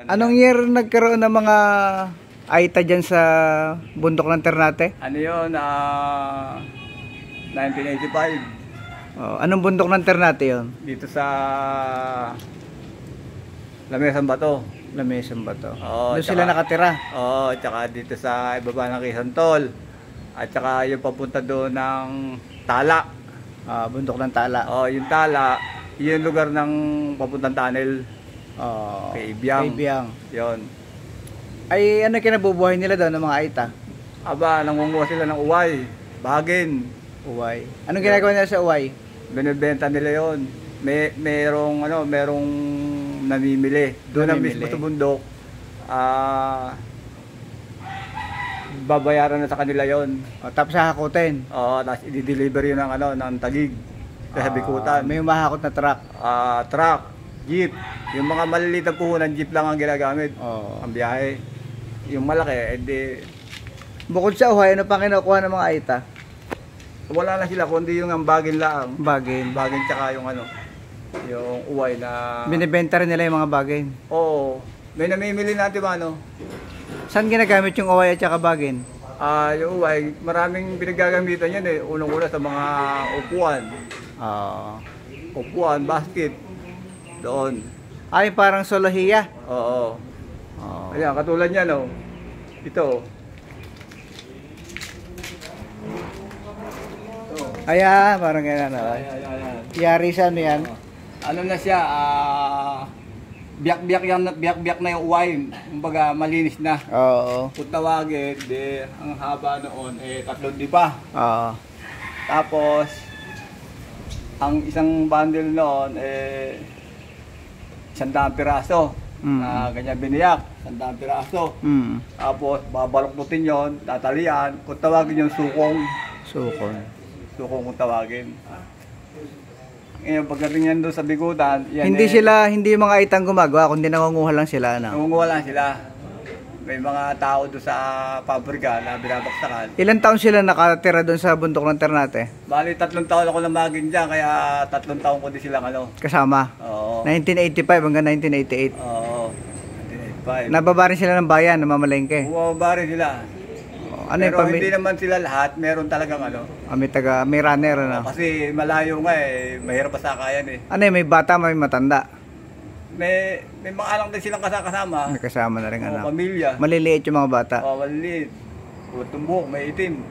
Anong year nagkaroon ng mga Aita dyan sa bundok ng Ternate? Ano yun? 1985. Oh, anong bundok ng Ternate yon? Dito sa Lamesang Bato. Lamesang Bato. Oo, Doon sila nakatira? Oo, tsaka dito sa ibaba ng Quezon. At tsaka yung papunta doon ng Tala. Bundok ng Tala. Oo, yung Tala, yung lugar ng papuntang tunnel. Kay Ibiang. Kay Ibiang. Yun. Ay, ano kinabubuhay nila doon ng mga Aita? Aba, nangunguha sila ng uway, bagin. Uway. Anong ginagawa nila sa uway? Binibenta nila yon. Merong namimili. Doon na mismo sa bundok. Babayaran na sa kanila yon. Tapos hahakutin. Oo, tapos i-deliver yun ng Taguig. Sa Bikutan. May umahakot na truck. Truck, jeep. Yung mga maliliit na puhunan, jeep lang ang ginagamit. Ang biyahe. Yung malaki, edi... Bukod sa uway, ano pa kinukuha ng mga Aita? Wala na sila, kundi yung ang bagin lang. Bagin. Bagin tsaka yung yung uway na... Binibenta rin nila yung mga bagin? Oo. May namimili natin ba, Saan ginagamit yung uway at saka bagin? Yung uway, maraming pinagagamitan yan eh. Unang-una sa mga upuan. Upuan, basket. Doon. Ay, parang solohiya. Oo. Ayan, katulad niya, Ito. Ayan, parang ganyan. Ayan. Yari sa ano yan? Ano na siya, biyak-biyak na yung uway. Kumbaga, malinis na. Oo. Kung tawagin, ang haba noon, 3 dipa. Oo. Tapos, ang isang bundle noon, 100 piraso. Ganyan biniyak, 100 piraso. Tapos, babaloktutin yon, tatalian. Kung tawagin yung sukong. Sukong kung tawagin. Ngayon, pagdating yan doon sa Bikutan, hindi yung mga Aitang gumagawa, kundi nangunguha lang sila, nangunguha lang sila. May mga tao doon sa pabrika na binabaksakan. Ilang taon sila nakatira doon sa bundok ng Ternate? Bali, 3 taon ako namagin dyan, kaya 3 taon ko din silang kasama? Oo. 1985 hanggang 1988? Oo, 1985. Nababa rin sila ng bayan, namamalengke? Bumababa rin sila. Pero hindi naman sila lahat, meron talagang may runner, kasi malayo nga mahirap pa sakayan may bata, may matanda? May mga anak din silang kasama. May kasama na rin anak. Pamilya. Maliliit yung mga bata? Maliliit. Tumbok, may itim.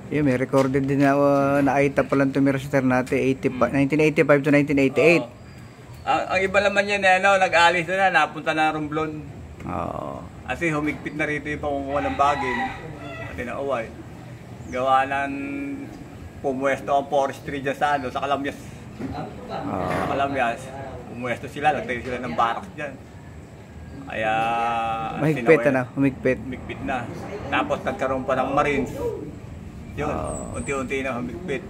May recorded din na Aita palang tumira sa Ternate, 1985 to 1988. Ang iba naman yan, nag-alis na, napunta na Romblon. Kasi humigpit na rito yung pangunguha ng bagin. Pati na uway. Gawa ng pumuesto ang forestry dyan sa Kalamyas. Sa Kalamyas, pumuesto sila, nagtayo sila ng barracks dyan. Kaya... Mahigpit humigpit. Humigpit na. Tapos nagkaroon pa ng Marines. Yun, unti-unti na humigpit.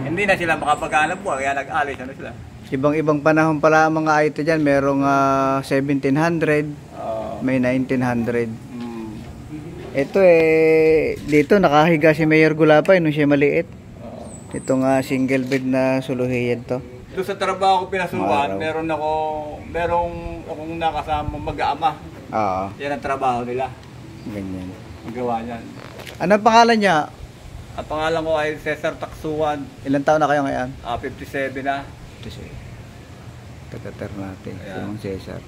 Hindi na sila makapag-hanap po, kaya nag-alis sila. Ibang panahon pala ang mga Aita dyan, merong 1700. May 1900. Ito dito nakahiga si Mayor Gulapay nung siya maliit. Itong single bed na suluhiyan to. Doon sa trabaho ko pinasukan, merong akong nakasama mag-aama. Yan ang trabaho nila. Ganyan. Ang gawa niyan. Anong pangalan niya? Ang pangalan ko ay Cesar Taksuan. Ilang taon na kayo ngayon? 57 na. 57. Taga-Ternate, si Cesar.